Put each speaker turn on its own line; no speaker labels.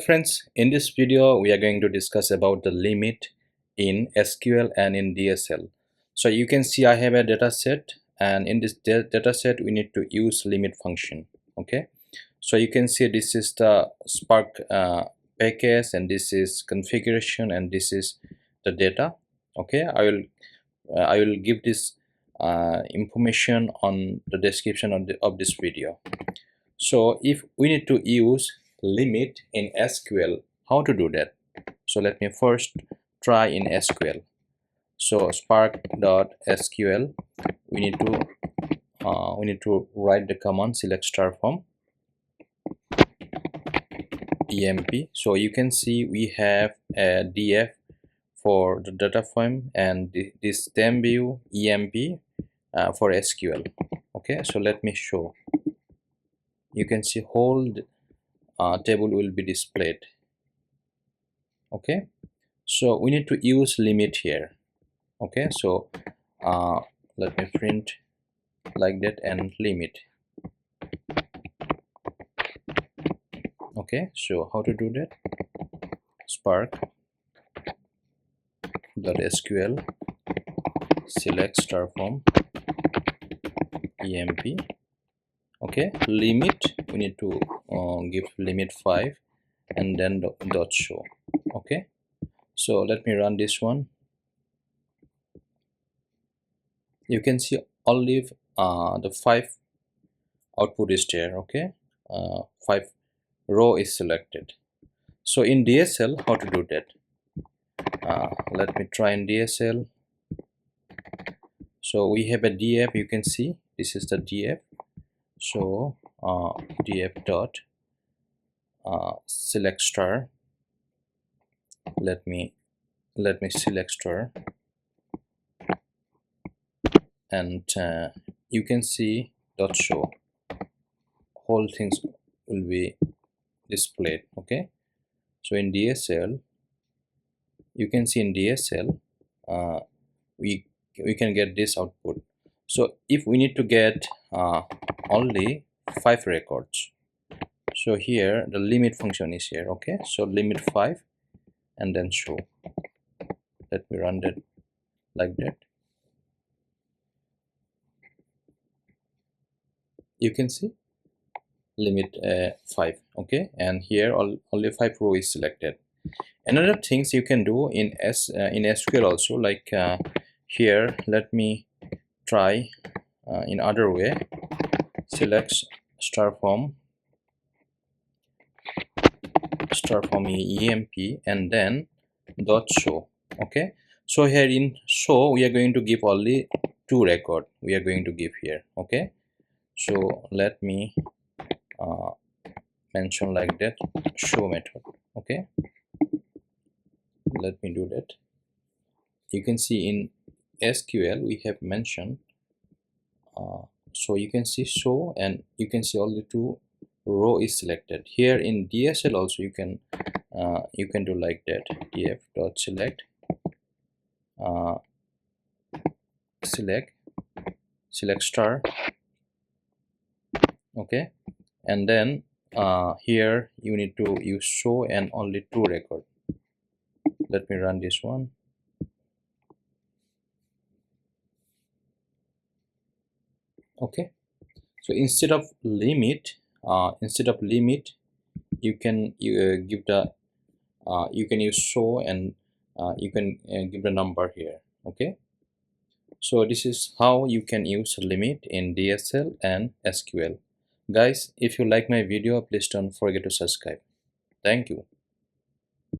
Friends, in this video we are going to discuss about the limit in SQL and in DSL. So you can see I have a data set, and in this data set we need to use limit function. Okay, so you can see this is the Spark package, and this is configuration, and this is the data. Okay, I will give this information on the description of this video. So if we need to use limit in SQL, how to do that? So let me first try in SQL. So spark.sql, we need to write the command select star from emp. So you can see we have a df for the data frame, and this stem view emp for SQL. Okay, so let me show. You can see whole table will be displayed. Okay, so we need to use limit here. Okay, so let me print like that and limit. Okay, so how to do that? Spark.sql select star from emp. Okay, limit, we need to give limit 5 and then dot show. Okay, so let me run this one. You can see only the 5 output is there. Okay, 5 row is selected. So in DSL, how to do that? Let me try in DSL. So we have a df, you can see this is the df. So df dot select star. Let me select star, and you can see dot show. Whole things will be displayed. Okay, so in DSL, you can see in DSL we can get this output. So if we need to get only 5 records, so here the limit function is here. Okay, so limit 5 and then show. Let me run that like that. You can see limit 5. Okay, and here only 5 row is selected. Another things you can do in SQL also, like here, let me try in other way. Select star from emp and then dot show. Okay, so here in show we are going to give only 2 record we are going to give here. Okay, so let me mention like that show method. Okay, let me do that. You can see in SQL we have mentioned so you can see show, and you can see only 2 row is selected. Here in DSL also you can do like that, df dot select select star. Okay, and then here you need to use show and only 2 record. Let me run this one. Okay, so instead of limit you can give the you can use show, and you can give the number here. Okay, so this is how you can use limit in DSL and SQL. Guys, if you like my video, please don't forget to subscribe. Thank you.